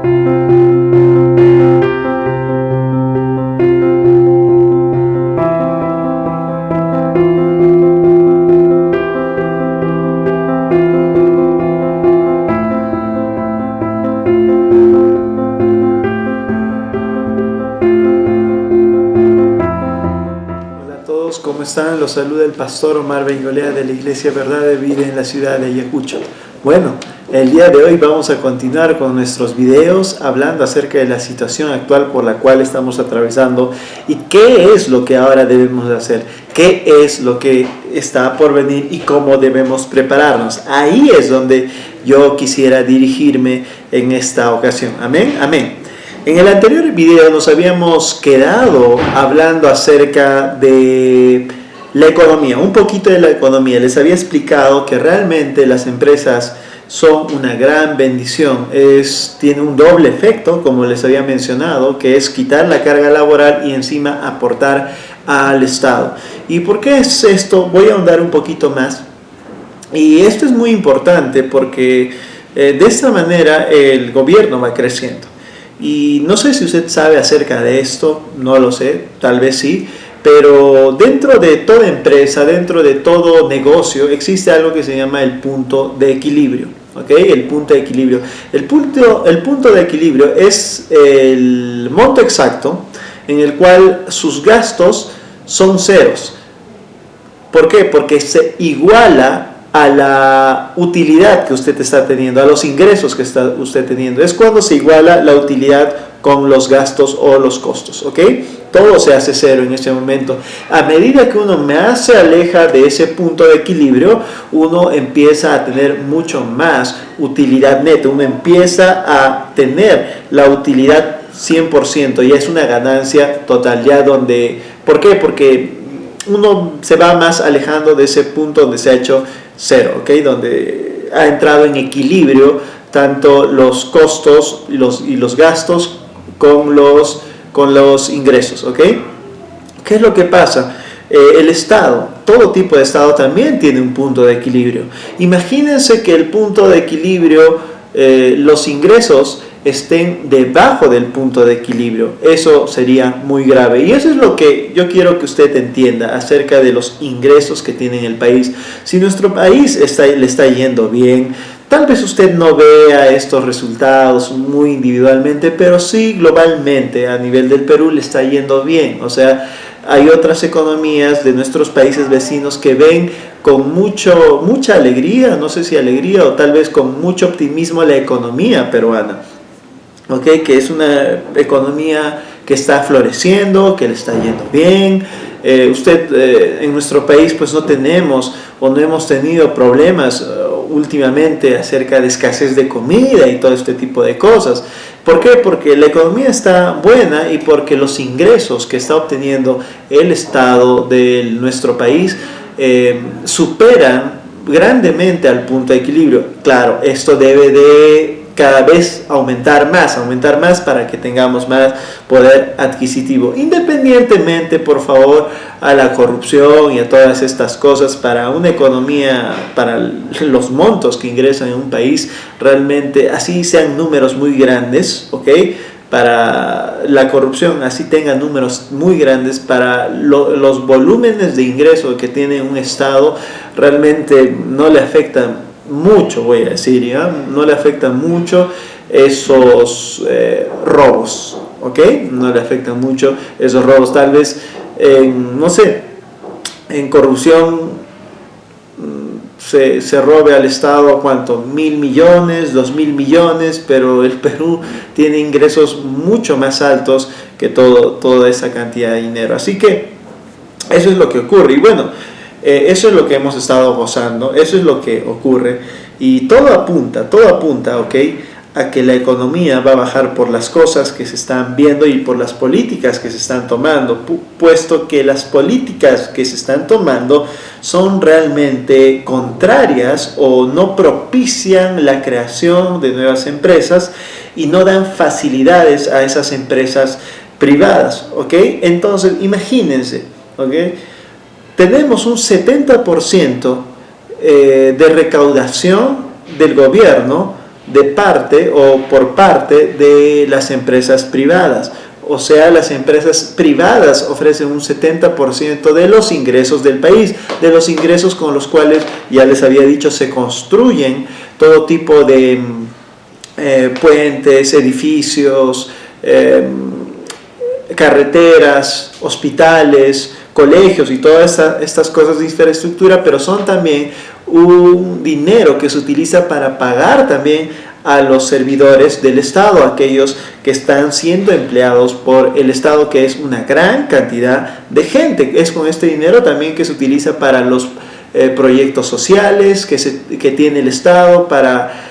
¿Cómo están? Los saluda el pastor Omar Bengolea de la Iglesia Verdad de Vida en la ciudad de Ayacucho. Bueno, el día de hoy vamos a continuar con nuestros videos hablando acerca de la situación actual por la cual estamos atravesando y qué es lo que ahora debemos hacer, qué es lo que está por venir y cómo debemos prepararnos. Ahí es donde yo quisiera dirigirme en esta ocasión. Amén, amén. En el anterior video nos habíamos quedado hablando acerca de la economía, un poquito de la economía. Les había explicado que realmente las empresas son una gran bendición. Tiene un doble efecto, como les había mencionado, que es quitar la carga laboral y encima aportar al Estado. ¿Y por qué es esto? Voy a ahondar un poquito más. Y esto es muy importante porque de esta manera el gobierno va creciendo. Y no sé si usted sabe acerca de esto, no lo sé, tal vez sí, pero dentro de toda empresa, dentro de todo negocio, existe algo que se llama el punto de equilibrio. ¿Okay? El punto de equilibrio. El punto de equilibrio es el monto exacto en el cual sus gastos son ceros. ¿Por qué? Porque se iguala a la utilidad que usted está teniendo, a los ingresos que está usted teniendo. Es cuando se iguala la utilidad con los gastos o los costos, ¿ok? Todo se hace cero en ese momento. A medida que uno más se aleja de ese punto de equilibrio, uno empieza a tener mucho más utilidad neta, uno empieza a tener la utilidad 100%, ya es una ganancia total, ya donde... ¿Por qué? Porque uno se va más alejando de ese punto donde se ha hecho cero, ¿okay? Donde ha entrado en equilibrio tanto los costos y los gastos con los ingresos, ¿okay? ¿Qué es lo que pasa? El Estado, todo tipo de Estado también tiene un punto de equilibrio. Imagínense que el punto de equilibrio, los ingresos estén debajo del punto de equilibrio. Eso sería muy grave. Y eso es lo que yo quiero que usted entienda acerca de los ingresos que tiene el país. Si nuestro país le está yendo bien, tal vez usted no vea estos resultados muy individualmente, pero sí globalmente a nivel del Perú le está yendo bien. O sea, hay otras economías de nuestros países vecinos que ven con mucha alegría, no sé si alegría o tal vez con mucho optimismo la economía peruana. Okay, que es una economía que está floreciendo, que le está yendo bien. En nuestro país pues no tenemos o no hemos tenido problemas últimamente acerca de escasez de comida y todo este tipo de cosas. ¿Por qué? Porque la economía está buena y porque los ingresos que está obteniendo el Estado de nuestro país superan grandemente al punto de equilibrio. Claro, esto debe de cada vez aumentar más para que tengamos más poder adquisitivo, independientemente, por favor, a la corrupción y a todas estas cosas. Para una economía, para los montos que ingresan en un país, realmente así sean números muy grandes, ¿ok? Para la corrupción, así tenga números muy grandes, para los volúmenes de ingreso que tiene un Estado, realmente no le afectan mucho, voy a decir, ¿ya? No le afectan mucho esos robos, ¿ok? No le afectan mucho esos robos. Tal vez, no sé, en corrupción se robe al Estado, ¿cuánto? 1.000 millones, 2.000 millones, pero el Perú tiene ingresos mucho más altos que toda esa cantidad de dinero. Así que eso es lo que ocurre. Y bueno, eso es lo que hemos estado gozando, eso es lo que ocurre, y todo apunta, ¿ok? A que la economía va a bajar por las cosas que se están viendo y por las políticas que se están tomando, puesto que las políticas que se están tomando son realmente contrarias o no propician la creación de nuevas empresas y no dan facilidades a esas empresas privadas, ¿ok? Entonces, imagínense, ¿ok? Tenemos un 70% de recaudación del gobierno de parte o por parte de las empresas privadas. O sea, las empresas privadas ofrecen un 70% de los ingresos del país, de los ingresos con los cuales, ya les había dicho, se construyen todo tipo de puentes, edificios, carreteras, hospitales, colegios y todas estas cosas de infraestructura, pero son también un dinero que se utiliza para pagar también a los servidores del Estado, aquellos que están siendo empleados por el Estado, que es una gran cantidad de gente. Es con este dinero también que se utiliza para los proyectos sociales que tiene el Estado, para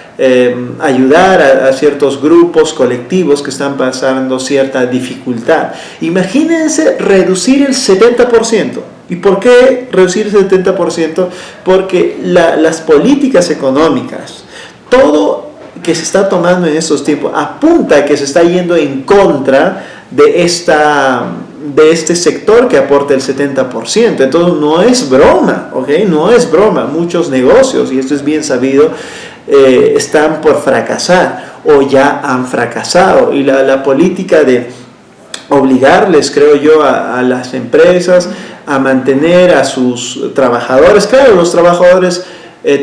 ayudar a ciertos grupos colectivos que están pasando cierta dificultad. Imagínense reducir el 70%. ¿Y por qué reducir el 70%? Porque las políticas económicas, todo que se está tomando en estos tiempos, apunta a que se está yendo en contra de este sector que aporta el 70%. Entonces no es broma, ¿ok? No es broma. Muchos negocios, y esto es bien sabido, están por fracasar o ya han fracasado, y la política de obligarles, creo yo, a las empresas a mantener a sus trabajadores. Claro, los trabajadores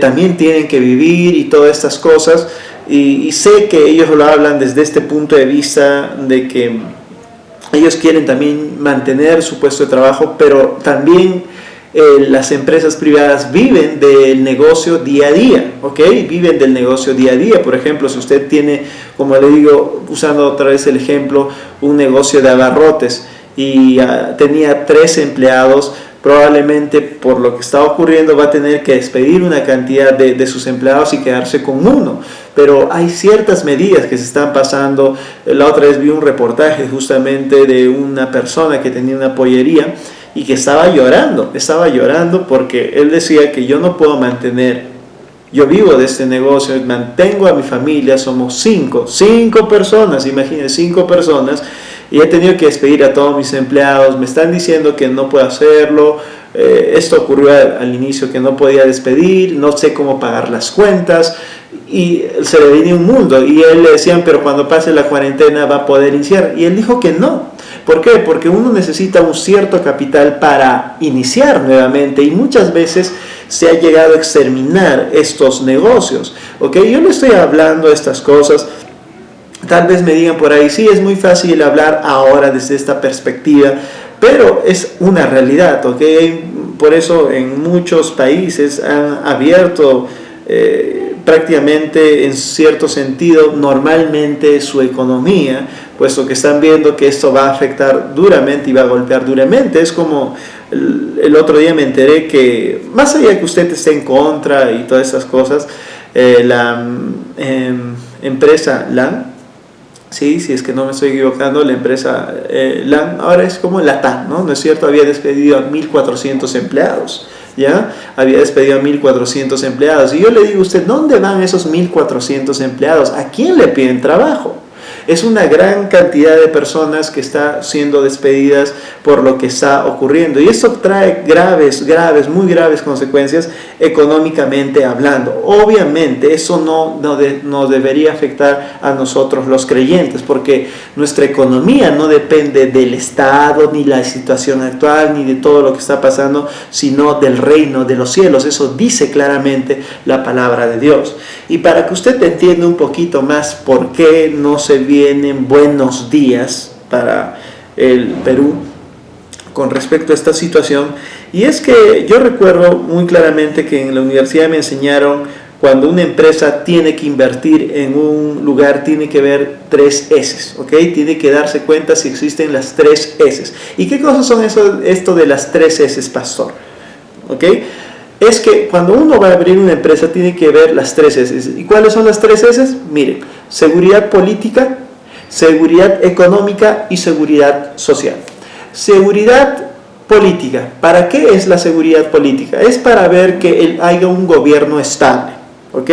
también tienen que vivir y todas estas cosas, y sé que ellos lo hablan desde este punto de vista de que ellos quieren también mantener su puesto de trabajo, pero también las empresas privadas viven del negocio día a día, ¿ok? Viven del negocio día a día. Por ejemplo, si usted tiene, como le digo, usando otra vez el ejemplo, un negocio de abarrotes y tenía 3 empleados, probablemente por lo que está ocurriendo va a tener que despedir una cantidad de sus empleados y quedarse con uno. Pero hay ciertas medidas que se están pasando. La otra vez vi un reportaje justamente de una persona que tenía una pollería y que estaba llorando porque él decía que yo no puedo yo vivo de este negocio, mantengo a mi familia, somos 5 personas, imagínense, 5 personas, y he tenido que despedir a todos mis empleados, me están diciendo que no puedo hacerlo, esto ocurrió al inicio, que no podía despedir, no sé cómo pagar las cuentas, y se le venía un mundo, y él le decían, pero cuando pase la cuarentena va a poder iniciar, y él dijo que no. ¿Por qué? Porque uno necesita un cierto capital para iniciar nuevamente, y muchas veces se ha llegado a exterminar estos negocios, ¿ok? Yo le estoy hablando de estas cosas. Tal vez me digan por ahí, sí, es muy fácil hablar ahora desde esta perspectiva, pero es una realidad, ¿ok? Por eso en muchos países han abierto prácticamente, en cierto sentido, normalmente su economía, puesto que están viendo que esto va a afectar duramente y va a golpear duramente. Es como el otro día me enteré que, más allá de que usted esté en contra y todas esas cosas, la empresa LAN, sí, si es que no me estoy equivocando, la empresa LAN ahora es como LATAM, ¿no? ¿No es cierto? Había despedido a 1.400 empleados, ¿ya? Había despedido a 1.400 empleados. Y yo le digo a usted, ¿dónde van esos 1.400 empleados? ¿A quién le piden trabajo? Es una gran cantidad de personas que están siendo despedidas por lo que está ocurriendo. Y esto trae muy graves consecuencias económicamente hablando. Obviamente eso no debería afectar a nosotros los creyentes, porque nuestra economía no depende del Estado, ni la situación actual, ni de todo lo que está pasando, sino del reino de los cielos. Eso dice claramente la palabra de Dios. Y para que usted entienda un poquito más por qué no se vienen buenos días para el Perú con respecto a esta situación, y es que yo recuerdo muy claramente que en la universidad me enseñaron, cuando una empresa tiene que invertir en un lugar, tiene que ver 3 S, ¿ok? Tiene que darse cuenta si existen las 3 S. ¿Y qué cosas son esto de las 3 S, pastor? ¿Ok? Es que cuando uno va a abrir una empresa tiene que ver las 3 S. ¿Y cuáles son las 3 S? Miren, seguridad política, seguridad económica y seguridad social. Seguridad política. ¿Para qué es la seguridad política? Es para ver que haya un gobierno estable, ¿ok?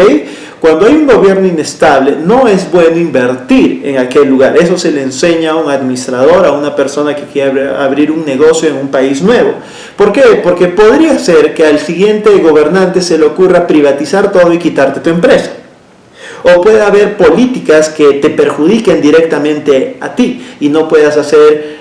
Cuando hay un gobierno inestable, no es bueno invertir en aquel lugar. Eso se le enseña a un administrador, a una persona que quiere abrir un negocio en un país nuevo. ¿Por qué? Porque podría ser que al siguiente gobernante se le ocurra privatizar todo y quitarte tu empresa. o puede haber políticas que te perjudiquen directamente a ti y no puedas hacer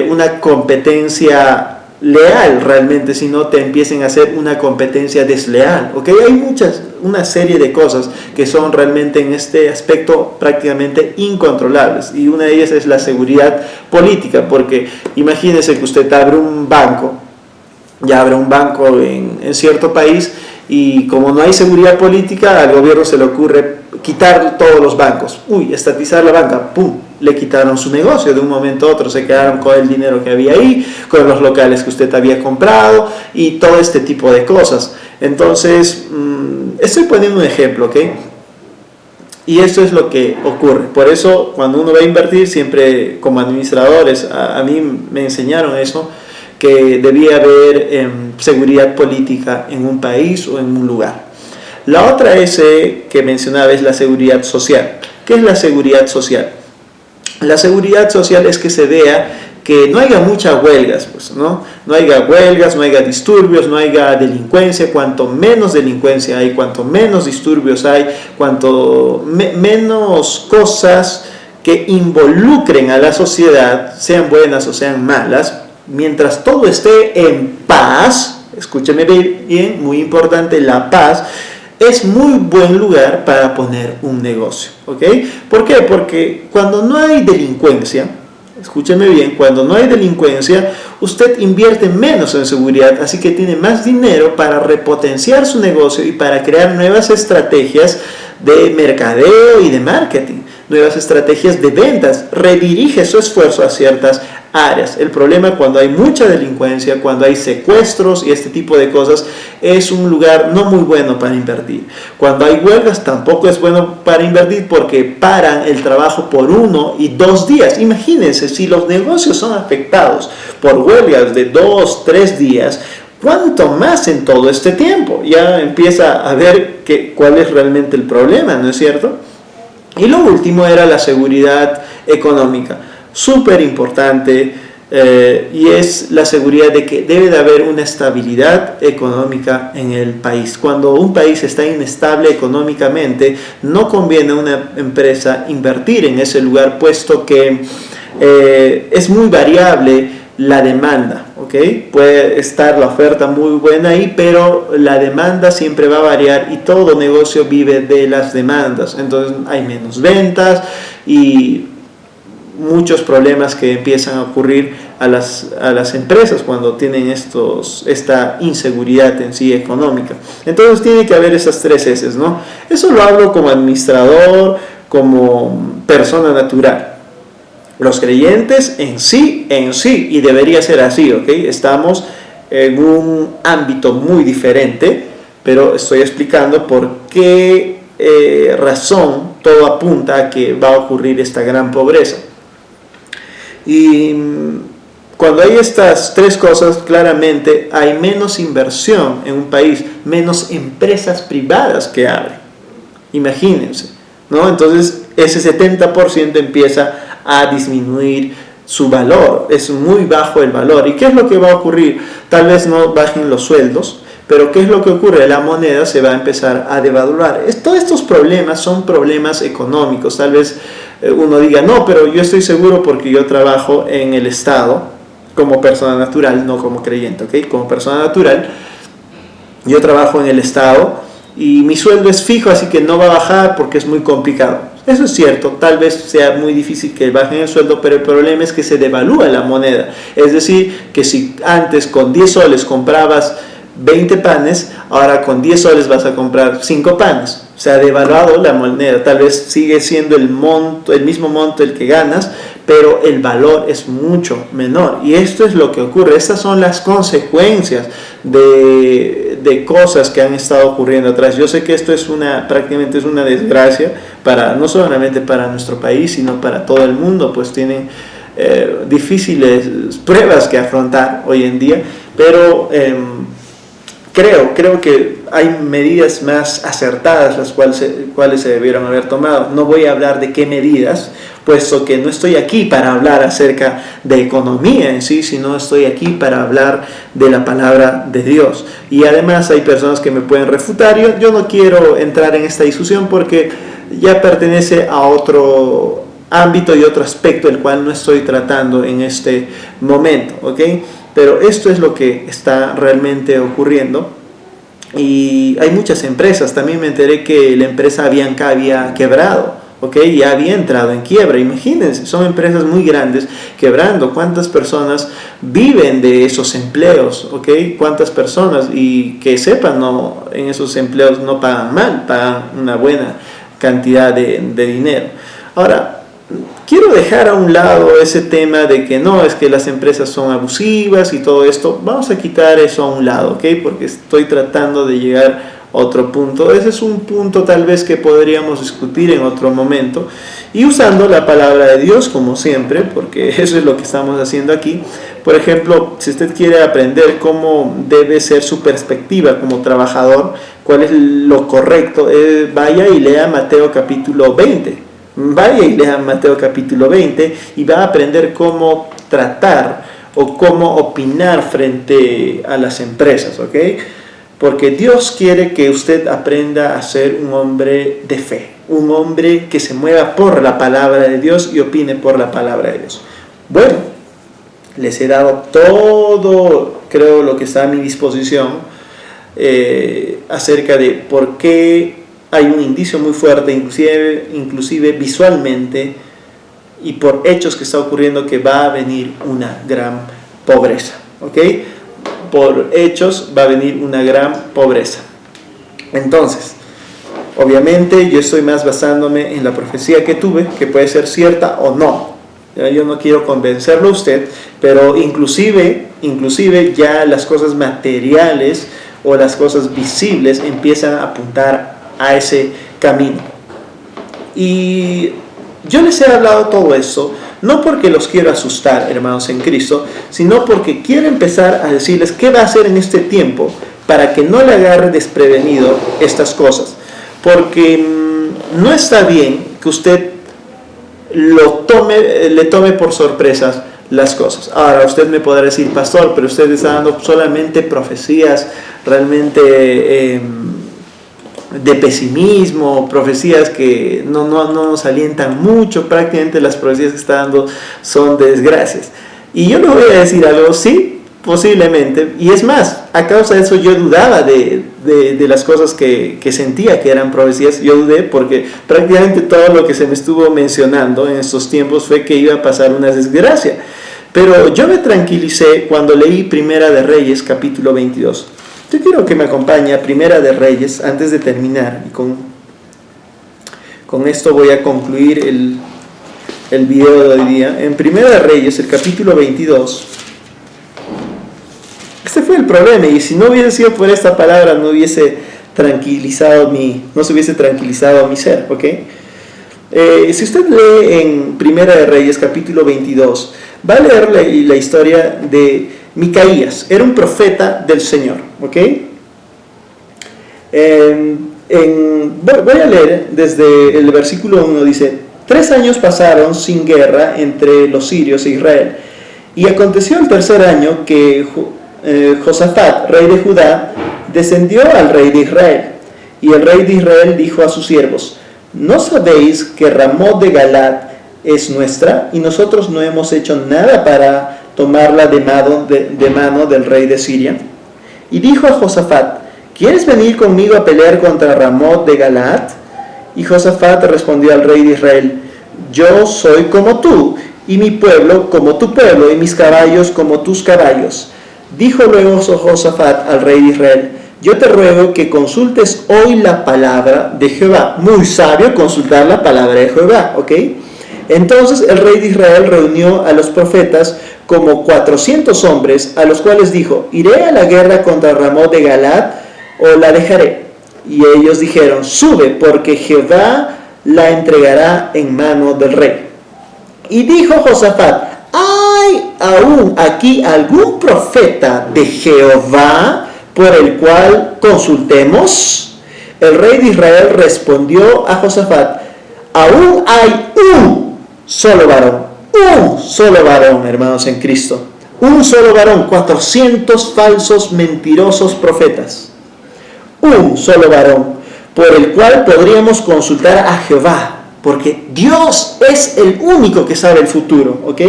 una competencia leal realmente, si no te empiecen a hacer una competencia desleal, ¿ok? Hay una serie de cosas que son realmente en este aspecto prácticamente incontrolables, y una de ellas es la seguridad política, porque imagínese que usted abre un banco, en cierto país, y como no hay seguridad política, al gobierno se le ocurre quitar todos los bancos, estatizar la banca, ¡pum!, le quitaron su negocio de un momento a otro, se quedaron con el dinero que había ahí, con los locales que usted había comprado y todo este tipo de cosas. Entonces, estoy poniendo un ejemplo, ¿ok? Y esto es lo que ocurre. Por eso, cuando uno va a invertir, siempre como administradores, a mí me enseñaron eso, que debía haber seguridad política en un país o en un lugar. La otra que mencionaba es la seguridad social. ¿Qué es la seguridad social? La seguridad social es que se vea que no haya muchas huelgas, pues, ¿no? No haya huelgas, no haya disturbios, no haya delincuencia. Cuanto menos delincuencia hay, cuanto menos disturbios hay, cuanto menos cosas que involucren a la sociedad, sean buenas o sean malas, mientras todo esté en paz, escúcheme bien, muy importante, la paz, es muy buen lugar para poner un negocio, ¿ok? ¿Por qué? Porque cuando no hay delincuencia, escúcheme bien, cuando no hay delincuencia, usted invierte menos en seguridad, así que tiene más dinero para repotenciar su negocio y para crear nuevas estrategias de mercadeo y de marketing, nuevas estrategias de ventas, redirige su esfuerzo a ciertas áreas. El problema cuando hay mucha delincuencia, cuando hay secuestros y este tipo de cosas, es un lugar no muy bueno para invertir. Cuando hay huelgas tampoco es bueno para invertir porque paran el trabajo por 1 y 2 días. Imagínense, si los negocios son afectados por huelgas de 2, 3 días, ¿cuánto más en todo este tiempo? Ya empieza a ver cuál es realmente el problema, ¿no es cierto? Y lo último era la seguridad económica, súper importante, y es la seguridad de que debe de haber una estabilidad económica en el país. Cuando un país está inestable económicamente, no conviene a una empresa invertir en ese lugar, puesto que es muy variable la demanda, ¿ok? Puede estar la oferta muy buena ahí, pero la demanda siempre va a variar y todo negocio vive de las demandas. Entonces hay menos ventas y muchos problemas que empiezan a ocurrir a las empresas cuando tienen esta inseguridad en sí económica. Entonces tiene que haber esas 3 S, ¿no? Eso lo hablo como administrador, como persona natural. Los creyentes en sí, y debería ser así, ¿ok? Estamos en un ámbito muy diferente, pero estoy explicando por qué razón todo apunta a que va a ocurrir esta gran pobreza. Y cuando hay estas 3 cosas, claramente hay menos inversión en un país, menos empresas privadas que abren. Imagínense, ¿no? Entonces ese 70% empieza a disminuir su valor, es muy bajo el valor. ¿Y qué es lo que va a ocurrir? Tal vez no bajen los sueldos, pero ¿qué es lo que ocurre? La moneda se va a empezar a devaluar. Todos estos problemas son problemas económicos. Tal vez uno diga, no, pero yo estoy seguro porque yo trabajo en el Estado como persona natural, no como creyente, ¿ok? Como persona natural, yo trabajo en el Estado y mi sueldo es fijo, así que no va a bajar porque es muy complicado. Eso es cierto, tal vez sea muy difícil que bajen el sueldo, pero el problema es que se devalúa la moneda. Es decir, que si antes con 10 soles comprabas 20 panes, ahora con 10 soles vas a comprar 5 panes. Se ha devaluado la moneda, tal vez sigue siendo el mismo monto el que ganas, pero el valor es mucho menor. Y esto es lo que ocurre, estas son las consecuencias de cosas que han estado ocurriendo atrás. Yo sé que esto es prácticamente es una desgracia, no solamente para nuestro país, sino para todo el mundo, pues tienen difíciles pruebas que afrontar hoy en día, pero creo que hay medidas más acertadas las cuales se debieron haber tomado. No voy a hablar de qué medidas, puesto que no estoy aquí para hablar acerca de economía en sí, sino estoy aquí para hablar de la palabra de Dios. Y además hay personas que me pueden refutar. Yo no quiero entrar en esta discusión porque ya pertenece a otro ámbito y otro aspecto el cual no estoy tratando en este momento, ¿ok? Pero esto es lo que está realmente ocurriendo. Y hay muchas empresas. También me enteré que la empresa Avianca había quebrado, ¿ok? Ya había entrado en quiebra. Imagínense, son empresas muy grandes quebrando. ¿Cuántas personas viven de esos empleos? ¿Ok? ¿Cuántas personas? Y que sepan, no, en esos empleos no pagan mal, pagan una buena cantidad de dinero. Ahora, quiero dejar a un lado ese tema de que no, es que las empresas son abusivas y todo esto. Vamos a quitar eso a un lado, ¿ok? Porque estoy tratando de llegar a otro punto. Ese es un punto tal vez que podríamos discutir en otro momento. Y usando la palabra de Dios como siempre, porque eso es lo que estamos haciendo aquí. Por ejemplo, si usted quiere aprender cómo debe ser su perspectiva como trabajador, cuál es lo correcto, vaya y lea Mateo capítulo 20. Vaya y lea Mateo capítulo 20 y va a aprender cómo tratar o cómo opinar frente a las empresas, ¿ok? Porque Dios quiere que usted aprenda a ser un hombre de fe, un hombre que se mueva por la palabra de Dios y opine por la palabra de Dios. Bueno, les he dado todo, creo, lo que está a mi disposición acerca de por qué hay un indicio muy fuerte, inclusive visualmente y por hechos que está ocurriendo, que va a venir una gran pobreza, ¿ok? Por hechos va a venir una gran pobreza. Entonces, obviamente yo estoy más basándome en la profecía que tuve, que puede ser cierta o no. Yo no quiero convencerlo a usted, pero inclusive ya las cosas materiales o las cosas visibles empiezan a apuntar a ese camino. Y yo les he hablado todo eso no porque los quiero asustar, hermanos en Cristo, sino porque quiero empezar a decirles qué va a hacer en este tiempo para que no le agarre desprevenido estas cosas, porque no está bien que usted le tome por sorpresas las cosas. Ahora usted me podrá decir, pastor, pero usted está dando solamente profecías realmente de pesimismo, profecías que no nos alientan mucho. Prácticamente las profecías que está dando son de desgracias. Y yo le voy a decir algo, sí, posiblemente, y es más, a causa de eso yo dudaba de las cosas que sentía que eran profecías. Yo dudé porque prácticamente todo lo que se me estuvo mencionando en estos tiempos fue que iba a pasar una desgracia. Pero yo me tranquilicé cuando leí Primera de Reyes, capítulo 22. Yo quiero que me acompañe a Primera de Reyes antes de terminar. Y con esto voy a concluir el video de hoy día. En Primera de Reyes, el capítulo 22. Este fue el problema. Y si no hubiese sido por esta palabra, no se hubiese tranquilizado mi ser. ¿Ok? Si usted lee en Primera de Reyes, capítulo 22, va a leer la historia de Micaías. Era un profeta del Señor, ¿ok? Voy a leer desde el versículo 1, dice: 3 años pasaron sin guerra entre los sirios e Israel, y aconteció el tercer año que Josafat, rey de Judá, descendió al rey de Israel, y el rey de Israel dijo a sus siervos: ¿no sabéis que Ramot de Galaad es nuestra, y nosotros no hemos hecho nada para tomarla de mano del rey de Siria? Y dijo a Josafat: ¿quieres venir conmigo a pelear contra Ramot de Galaad? Y Josafat respondió al rey de Israel: yo soy como tú, y mi pueblo como tu pueblo, y mis caballos como tus caballos. Dijo luego Josafat al rey de Israel: yo te ruego que consultes hoy la palabra de Jehová. Muy sabio consultar la palabra de Jehová, ¿ok? Entonces el rey de Israel reunió a los profetas, como 400 hombres, a los cuales dijo: ¿iré a la guerra contra Ramot de Galaad o la dejaré? Y ellos dijeron: sube, porque Jehová la entregará en mano del rey. Y dijo Josafat: ¿hay aún aquí algún profeta de Jehová por el cual consultemos? El rey de Israel respondió a Josafat: aún hay un solo varón, hermanos en Cristo, un solo varón, 400 falsos mentirosos profetas, un solo varón, por el cual podríamos consultar a Jehová, porque Dios es el único que sabe el futuro, ¿ok?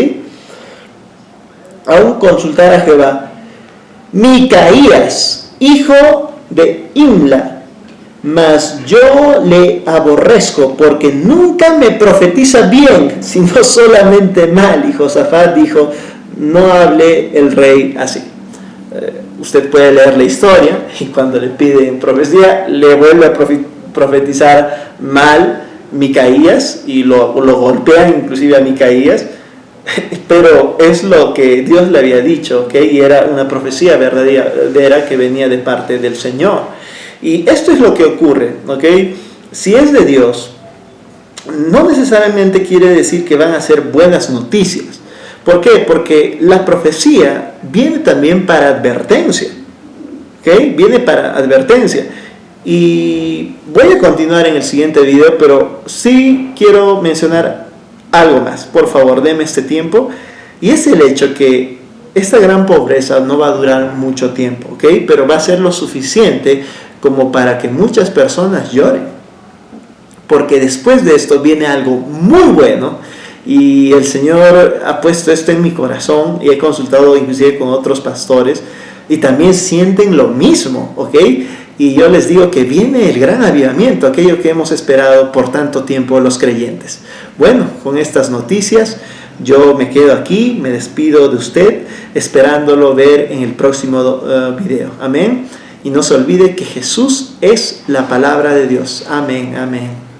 Aún consultar a Jehová. Micaías, hijo de Imla, mas yo le aborrezco, porque nunca me profetiza bien, sino solamente mal. Y Josafat dijo: no hable el rey así. Usted puede leer la historia, y cuando le piden profecía, le vuelve a profetizar mal Micaías, y lo golpean inclusive a Micaías, pero es lo que Dios le había dicho, ¿okay? Y era una profecía verdadera que venía de parte del Señor. Y esto es lo que ocurre, ¿okay? Si es de Dios, no necesariamente quiere decir que van a ser buenas noticias. ¿Por qué? Porque la profecía viene también para advertencia, ¿okay? Viene para advertencia. Y voy a continuar en el siguiente video, pero sí quiero mencionar algo más. Por favor, deme este tiempo. Y es el hecho que esta gran pobreza no va a durar mucho tiempo, ¿ok? Pero va a ser lo suficiente como para que muchas personas lloren. Porque después de esto viene algo muy bueno. Y el Señor ha puesto esto en mi corazón. Y he consultado inclusive con otros pastores. Y también sienten lo mismo, ¿ok? Y yo les digo que viene el gran avivamiento, aquello que hemos esperado por tanto tiempo los creyentes. Bueno, con estas noticias yo me quedo aquí, me despido de usted, esperándolo ver en el próximo video. Amén. Y no se olvide que Jesús es la palabra de Dios. Amén, amén.